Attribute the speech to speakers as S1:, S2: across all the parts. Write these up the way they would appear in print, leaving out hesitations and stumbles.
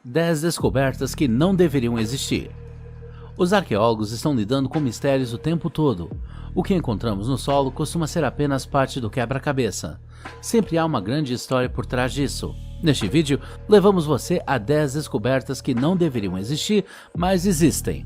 S1: 10 descobertas que não deveriam existir. Os arqueólogos estão lidando com mistérios o tempo todo. O que encontramos no solo costuma ser apenas parte do quebra-cabeça. Sempre há uma grande história por trás disso. Neste vídeo, levamos você a 10 descobertas que não deveriam existir, mas existem.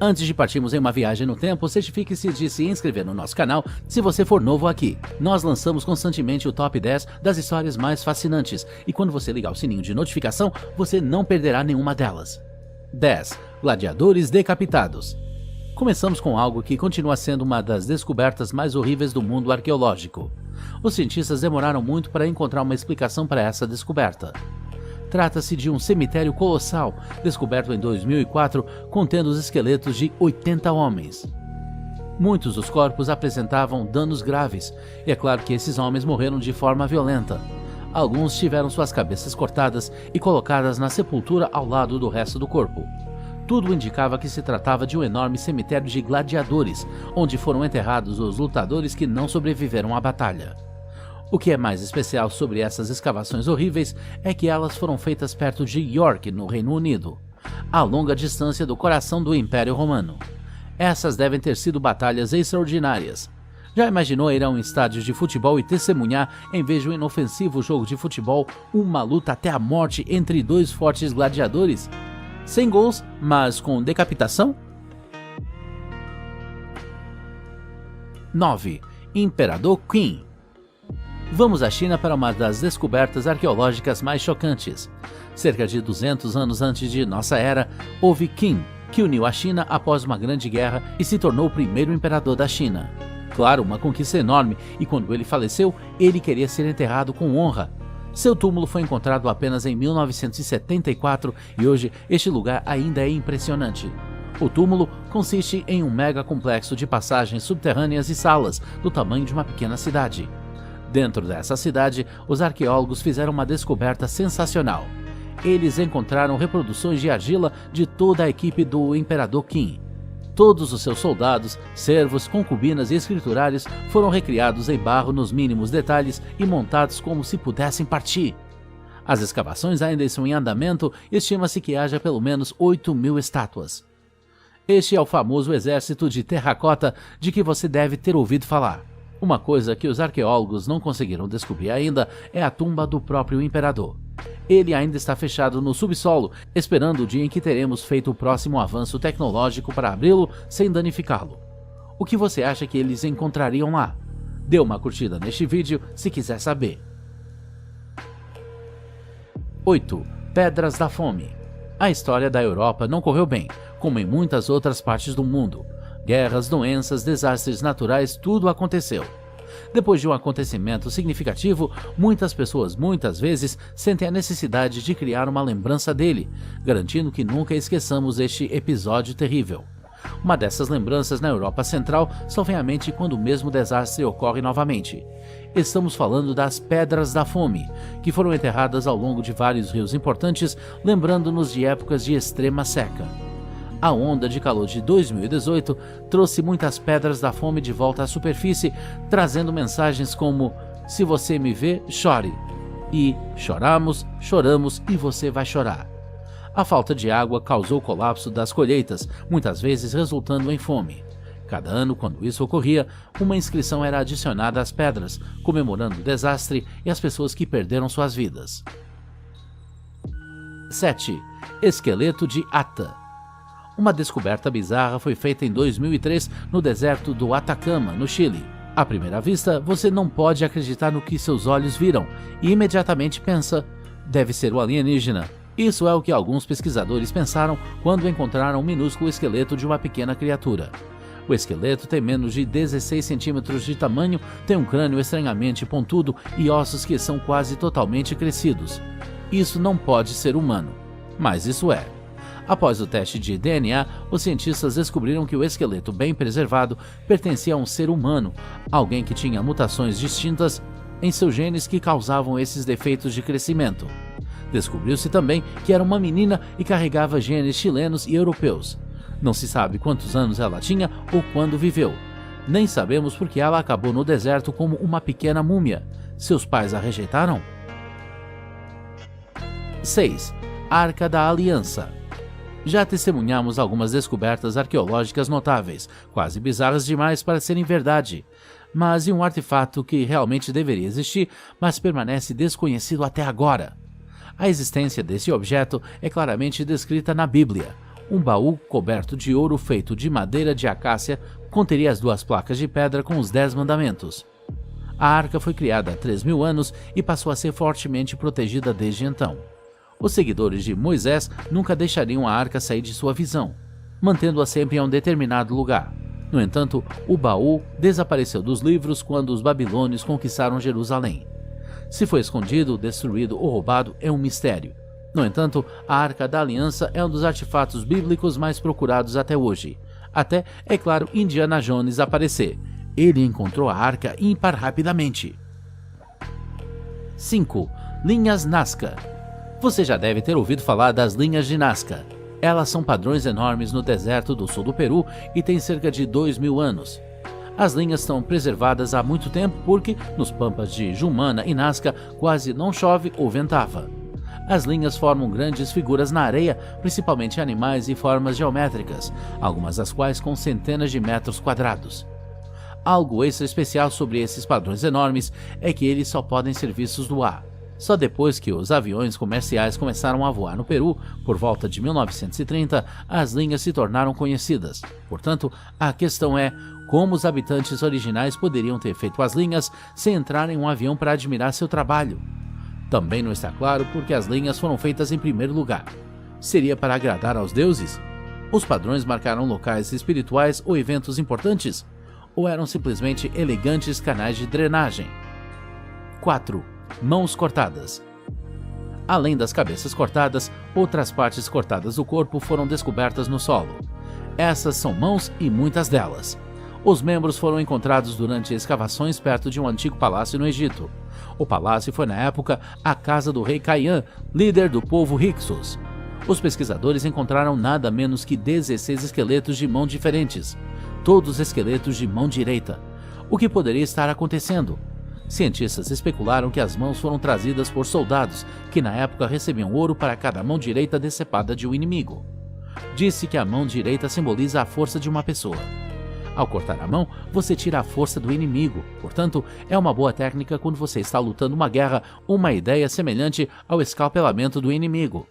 S1: Antes de partirmos em uma viagem no tempo, certifique-se de se inscrever no nosso canal se você for novo aqui. Nós lançamos constantemente o top 10 das histórias mais fascinantes, e quando você ligar o sininho de notificação, você não perderá nenhuma delas. 10. Gladiadores decapitados. Começamos com algo que continua sendo uma das descobertas mais horríveis do mundo arqueológico. Os cientistas demoraram muito para encontrar uma explicação para essa descoberta. Trata-se de um cemitério colossal, descoberto em 2004, contendo os esqueletos de 80 homens. Muitos dos corpos apresentavam danos graves, e é claro que esses homens morreram de forma violenta. Alguns tiveram suas cabeças cortadas e colocadas na sepultura ao lado do resto do corpo. Tudo indicava que se tratava de um enorme cemitério de gladiadores, onde foram enterrados os lutadores que não sobreviveram à batalha. O que é mais especial sobre essas escavações horríveis é que elas foram feitas perto de York, no Reino Unido, a longa distância do coração do Império Romano. Essas devem ter sido batalhas extraordinárias. Já imaginou ir a um estádio de futebol e testemunhar, em vez de um inofensivo jogo de futebol, uma luta até a morte entre dois fortes gladiadores? Sem gols, mas com decapitação? 9. Imperador Qin. Vamos à China para uma das descobertas arqueológicas mais chocantes. Cerca de 200 anos antes de nossa era, houve Qin, que uniu a China após uma grande guerra e se tornou o primeiro imperador da China. Claro, uma conquista enorme, e quando ele faleceu, ele queria ser enterrado com honra. Seu túmulo foi encontrado apenas em 1974 e hoje este lugar ainda é impressionante. O túmulo consiste em um mega complexo de passagens subterrâneas e salas do tamanho de uma pequena cidade. Dentro dessa cidade, os arqueólogos fizeram uma descoberta sensacional. Eles encontraram reproduções de argila de toda a equipe do Imperador Qin. Todos os seus soldados, servos, concubinas e escriturários foram recriados em barro nos mínimos detalhes e montados como se pudessem partir. As escavações ainda estão em andamento e estima-se que haja pelo menos 8.000 estátuas. Este é o famoso exército de terracota de que você deve ter ouvido falar. Uma coisa que os arqueólogos não conseguiram descobrir ainda é a tumba do próprio imperador. Ele ainda está fechado no subsolo, esperando o dia em que teremos feito o próximo avanço tecnológico para abri-lo sem danificá-lo. O que você acha que eles encontrariam lá? Dê uma curtida neste vídeo se quiser saber. 8. Pedras da Fome. A história da Europa não correu bem, como em muitas outras partes do mundo. Guerras, doenças, desastres naturais, tudo aconteceu. Depois de um acontecimento significativo, muitas pessoas muitas vezes sentem a necessidade de criar uma lembrança dele, garantindo que nunca esqueçamos este episódio terrível. Uma dessas lembranças na Europa Central só vem à mente quando o mesmo desastre ocorre novamente. Estamos falando das Pedras da Fome, que foram enterradas ao longo de vários rios importantes, lembrando-nos de épocas de extrema seca. A onda de calor de 2018 trouxe muitas pedras da fome de volta à superfície, trazendo mensagens como: se você me vê, chore. E choramos, choramos e você vai chorar. A falta de água causou o colapso das colheitas, muitas vezes resultando em fome. Cada ano, quando isso ocorria, uma inscrição era adicionada às pedras, comemorando o desastre e as pessoas que perderam suas vidas. 7. Esqueleto de Ata. Uma descoberta bizarra foi feita em 2003 no deserto do Atacama, no Chile. À primeira vista, você não pode acreditar no que seus olhos viram e imediatamente pensa: deve ser o alienígena. Isso é o que alguns pesquisadores pensaram quando encontraram um minúsculo esqueleto de uma pequena criatura. O esqueleto tem menos de 16 centímetros de tamanho, tem um crânio estranhamente pontudo e ossos que são quase totalmente crescidos. Isso não pode ser humano, mas isso é. Após o teste de DNA, os cientistas descobriram que o esqueleto bem preservado pertencia a um ser humano, alguém que tinha mutações distintas em seus genes que causavam esses defeitos de crescimento. Descobriu-se também que era uma menina e carregava genes chilenos e europeus. Não se sabe quantos anos ela tinha ou quando viveu. Nem sabemos porque ela acabou no deserto como uma pequena múmia. Seus pais a rejeitaram? 6. Arca da Aliança. Já testemunhamos algumas descobertas arqueológicas notáveis, quase bizarras demais para serem verdade, mas e um artefato que realmente deveria existir, mas permanece desconhecido até agora. A existência desse objeto é claramente descrita na Bíblia. Um baú coberto de ouro feito de madeira de acácia conteria as 2 placas de pedra com os 10 mandamentos. A arca foi criada há 3.000 anos e passou a ser fortemente protegida desde então. Os seguidores de Moisés nunca deixariam a arca sair de sua visão, mantendo-a sempre em um determinado lugar. No entanto, o baú desapareceu dos livros quando os babilônios conquistaram Jerusalém. Se foi escondido, destruído ou roubado é um mistério. No entanto, a Arca da Aliança é um dos artefatos bíblicos mais procurados até hoje. Até, é claro, Indiana Jones aparecer. Ele encontrou a arca ímpar rapidamente. 5. Linhas Nazca. Você já deve ter ouvido falar das linhas de Nazca. Elas são padrões enormes no deserto do sul do Peru e têm cerca de 2.000 anos. As linhas estão preservadas há muito tempo porque, nos pampas de Jumana e Nazca, quase não chove ou ventava. As linhas formam grandes figuras na areia, principalmente animais e formas geométricas, algumas das quais com centenas de metros quadrados. Algo extra especial sobre esses padrões enormes é que eles só podem ser vistos do ar. Só depois que os aviões comerciais começaram a voar no Peru, por volta de 1930, as linhas se tornaram conhecidas. Portanto, a questão é como os habitantes originais poderiam ter feito as linhas sem entrar em um avião para admirar seu trabalho. Também não está claro porque as linhas foram feitas em primeiro lugar. Seria para agradar aos deuses? Os padrões marcaram locais espirituais ou eventos importantes? Ou eram simplesmente elegantes canais de drenagem? 4. Mãos cortadas. Além das cabeças cortadas, outras partes cortadas do corpo foram descobertas no solo. Essas são mãos e muitas delas. Os membros foram encontrados durante escavações perto de um antigo palácio no Egito. O palácio foi na época a casa do rei Caian, líder do povo Hyksos. Os pesquisadores encontraram nada menos que 16 esqueletos de mão diferentes, todos esqueletos de mão direita. O que poderia estar acontecendo? Cientistas especularam que as mãos foram trazidas por soldados que na época recebiam ouro para cada mão direita decepada de um inimigo. Disse que a mão direita simboliza a força de uma pessoa. Ao cortar a mão, você tira a força do inimigo, portanto, é uma boa técnica quando você está lutando uma guerra, uma ideia semelhante ao escalpelamento do inimigo.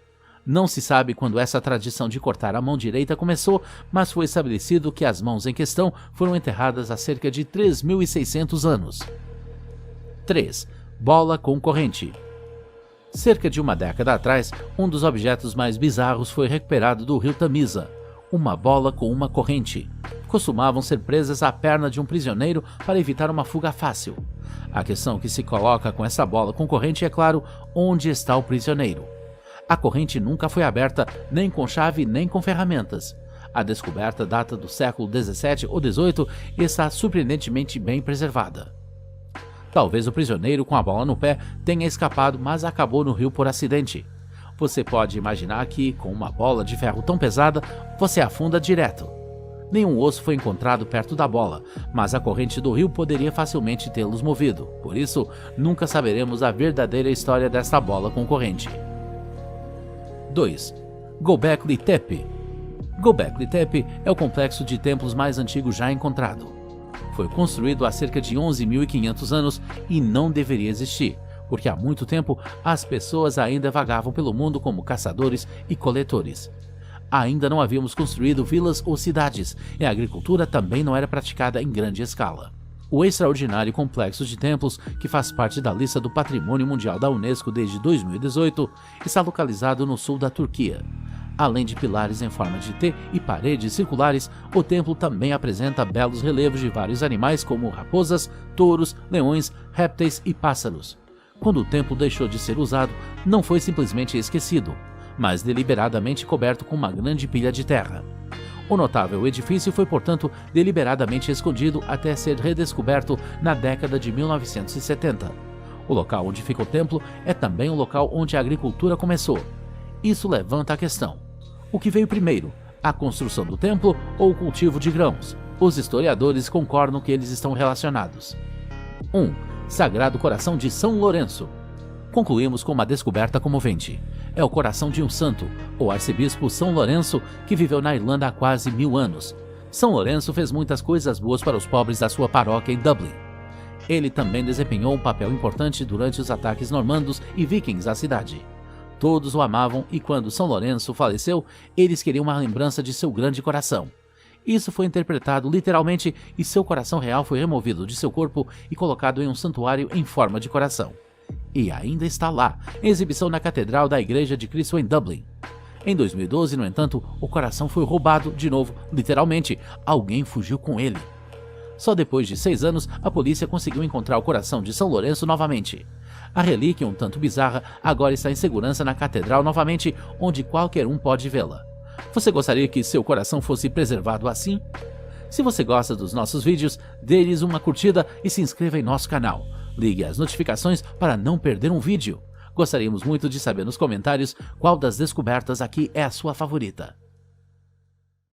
S1: Não se sabe quando essa tradição de cortar a mão direita começou, mas foi estabelecido que as mãos em questão foram enterradas há cerca de 3.600 anos. 3. Bola com corrente. Cerca de uma década atrás, um dos objetos mais bizarros foi recuperado do rio Tamisa, uma bola com uma corrente. Costumavam ser presas à perna de um prisioneiro para evitar uma fuga fácil. A questão que se coloca com essa bola com corrente é, claro, onde está o prisioneiro. A corrente nunca foi aberta nem com chave nem com ferramentas. A descoberta data do século 17 ou 18 e está surpreendentemente bem preservada. Talvez o prisioneiro com a bola no pé tenha escapado, mas acabou no rio por acidente. Você pode imaginar que, com uma bola de ferro tão pesada, você afunda direto. Nenhum osso foi encontrado perto da bola, mas a corrente do rio poderia facilmente tê-los movido. Por isso, nunca saberemos a verdadeira história desta bola com corrente. 2. Göbekli Tepe. Göbekli Tepe é o complexo de templos mais antigo já encontrado. Foi construído há cerca de 11.500 anos e não deveria existir, porque há muito tempo as pessoas ainda vagavam pelo mundo como caçadores e coletores. Ainda não havíamos construído vilas ou cidades, e a agricultura também não era praticada em grande escala. O extraordinário complexo de templos, que faz parte da lista do Patrimônio Mundial da Unesco desde 2018, está localizado no sul da Turquia. Além de pilares em forma de T e paredes circulares, o templo também apresenta belos relevos de vários animais como raposas, touros, leões, répteis e pássaros. Quando o templo deixou de ser usado, não foi simplesmente esquecido, mas deliberadamente coberto com uma grande pilha de terra. O notável edifício foi, portanto, deliberadamente escondido até ser redescoberto na década de 1970. O local onde fica o templo é também o local onde a agricultura começou. Isso levanta a questão: o que veio primeiro, a construção do templo ou o cultivo de grãos? Os historiadores concordam que eles estão relacionados. 1. Sagrado Coração de São Lourenço. Concluímos com uma descoberta comovente. é o coração de um santo, o arcebispo São Lourenço, que viveu na Irlanda há quase 1000 anos. São Lourenço fez muitas coisas boas para os pobres da sua paróquia em Dublin. Ele também desempenhou um papel importante durante os ataques normandos e vikings à cidade. Todos o amavam e quando São Lourenço faleceu, eles queriam uma lembrança de seu grande coração. Isso foi interpretado literalmente e seu coração real foi removido de seu corpo e colocado em um santuário em forma de coração. E ainda está lá, em exibição na Catedral da Igreja de Cristo em Dublin. Em 2012, no entanto, o coração foi roubado de novo, literalmente, alguém fugiu com ele. Só depois de 6 anos, a polícia conseguiu encontrar o coração de São Lourenço novamente. A relíquia, um tanto bizarra, agora está em segurança na catedral novamente, onde qualquer um pode vê-la. Você gostaria que seu coração fosse preservado assim? Se você gosta dos nossos vídeos, dê-lhes uma curtida e se inscreva em nosso canal. Ligue as notificações para não perder um vídeo. Gostaríamos muito de saber nos comentários qual das descobertas aqui é a sua favorita.